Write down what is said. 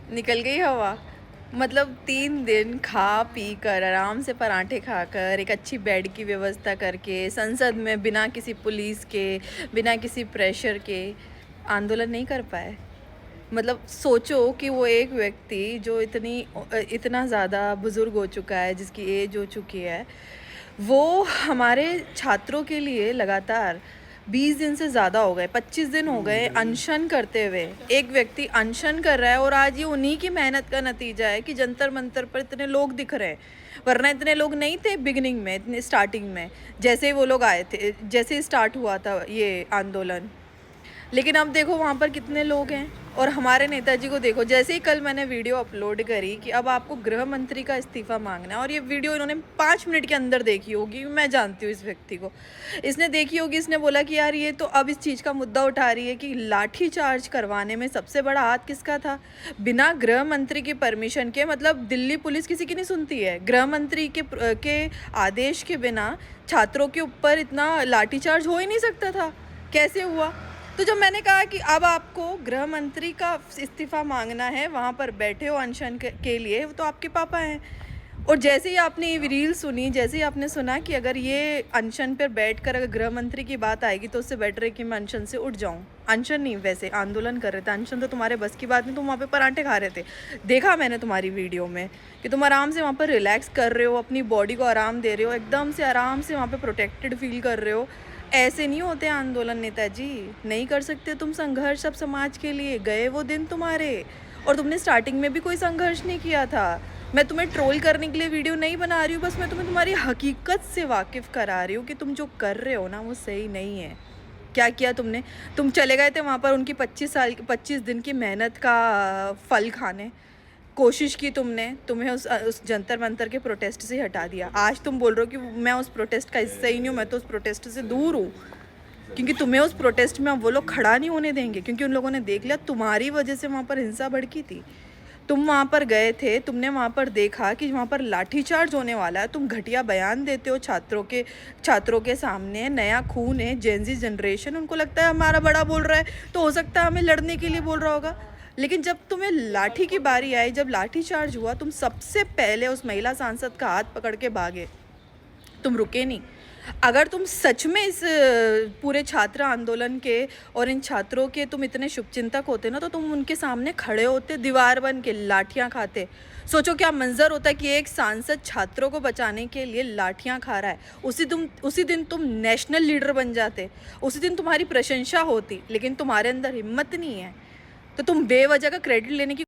निकल गई हवा। मतलब 3 दिन खा पी कर आराम से पराठे खाकर एक अच्छी बेड की व्यवस्था करके संसद में बिना किसी पुलिस के, बिना किसी प्रेशर के आंदोलन नहीं कर पाए। मतलब सोचो कि वो एक व्यक्ति जो इतना ज़्यादा बुज़ुर्ग हो चुका है, जिसकी एज हो चुकी है, वो हमारे छात्रों के लिए लगातार 20 दिन से ज़्यादा हो गए, 25 दिन हो गए अनशन करते हुए। एक व्यक्ति अनशन कर रहा है और आज ये उन्हीं की मेहनत का नतीजा है कि जंतर मंतर पर इतने लोग दिख रहे हैं, वरना इतने लोग नहीं थे बिगिनिंग में, इतने स्टार्टिंग में, जैसे ही वो लोग आए थे, जैसे ही स्टार्ट हुआ था ये आंदोलन। लेकिन अब देखो वहाँ पर कितने लोग हैं। और हमारे नेताजी को देखो, जैसे ही कल मैंने वीडियो अपलोड करी कि अब आपको गृह मंत्री का इस्तीफ़ा मांगना है, और ये वीडियो इन्होंने 5 मिनट के अंदर देखी होगी, मैं जानती हूँ इस व्यक्ति को, इसने देखी होगी। इसने बोला कि यार ये तो अब इस चीज़ का मुद्दा उठा रही है कि लाठी चार्ज करवाने में सबसे बड़ा हाथ किसका था, बिना गृह मंत्री की परमिशन के। मतलब दिल्ली पुलिस किसी की नहीं सुनती है, गृह मंत्री के आदेश के बिना छात्रों के ऊपर इतना लाठी चार्ज हो ही नहीं सकता था। कैसे हुआ? तो जब मैंने कहा कि अब आपको गृह मंत्री का इस्तीफ़ा मांगना है, वहाँ पर बैठे हो अनशन के लिए, तो आपके पापा हैं। और जैसे ही आपने ये रील सुनी, जैसे ही आपने सुना कि अगर ये अनशन पर बैठकर अगर गृह मंत्री की बात आएगी तो उससे बेटर है कि मैं अनशन से उठ जाऊँ। अनशन नहीं, वैसे आंदोलन कर रहे थे। अनशन तो तुम्हारे बस की बात नहीं, तुम वहाँ पे पराठे खा रहे थे। देखा मैंने तुम्हारी वीडियो में कि तुम आराम से वहाँ पर रिलैक्स कर रहे हो, अपनी बॉडी को आराम दे रहे हो, एकदम से आराम से वहाँ पर प्रोटेक्टेड फील कर रहे हो। ऐसे नहीं होते आंदोलन नेताजी, नहीं कर सकते तुम संघर्ष अब समाज के लिए। गए वो दिन तुम्हारे, और तुमने स्टार्टिंग में भी कोई संघर्ष नहीं किया था। मैं तुम्हें ट्रोल करने के लिए वीडियो नहीं बना रही हूँ, बस मैं तुम्हें तुम्हारी हकीकत से वाकिफ़ करा रही हूँ कि तुम जो कर रहे हो ना वो सही नहीं है। क्या किया तुमने? तुम चले गए थे वहाँ पर उनकी 25 दिन की मेहनत का फल खाने। कोशिश की तुमने, तुम्हें उस जंतर मंतर के प्रोटेस्ट से हटा दिया। आज तुम बोल रहे हो कि मैं उस प्रोटेस्ट का हिस्सा ही नहीं हूँ, मैं तो उस प्रोटेस्ट से दूर हूँ, क्योंकि तुम्हें उस प्रोटेस्ट में वो लोग खड़ा नहीं होने देंगे, क्योंकि उन लोगों ने देख लिया तुम्हारी वजह से वहाँ पर हिंसा भड़की थी। तुम वहाँ पर गए थे, तुमने वहाँ पर देखा कि वहाँ पर लाठीचार्ज होने वाला है, तुम घटिया बयान देते हो छात्रों के सामने। नया खून है, जेनजी जनरेशन, उनको लगता है हमारा बड़ा बोल रहा है तो हो सकता है हमें लड़ने के लिए बोल रहा होगा। लेकिन जब तुम्हें लाठी की बारी आई, जब लाठी चार्ज हुआ, तुम सबसे पहले उस महिला सांसद का हाथ पकड़ के भागे, तुम रुके नहीं। अगर तुम सच में इस पूरे छात्र आंदोलन के और इन छात्रों के तुम इतने शुभचिंतक होते ना, तो तुम उनके सामने खड़े होते, दीवार बन के लाठियां खाते। सोचो क्या मंजर होता है कि एक सांसद छात्रों को बचाने के लिए लाठियां खा रहा है। उसी दिन तुम नेशनल लीडर बन जाते, उसी दिन तुम्हारी प्रशंसा होती। लेकिन तुम्हारे अंदर हिम्मत नहीं है, तो तुम बेवजह का क्रेडिट लेने की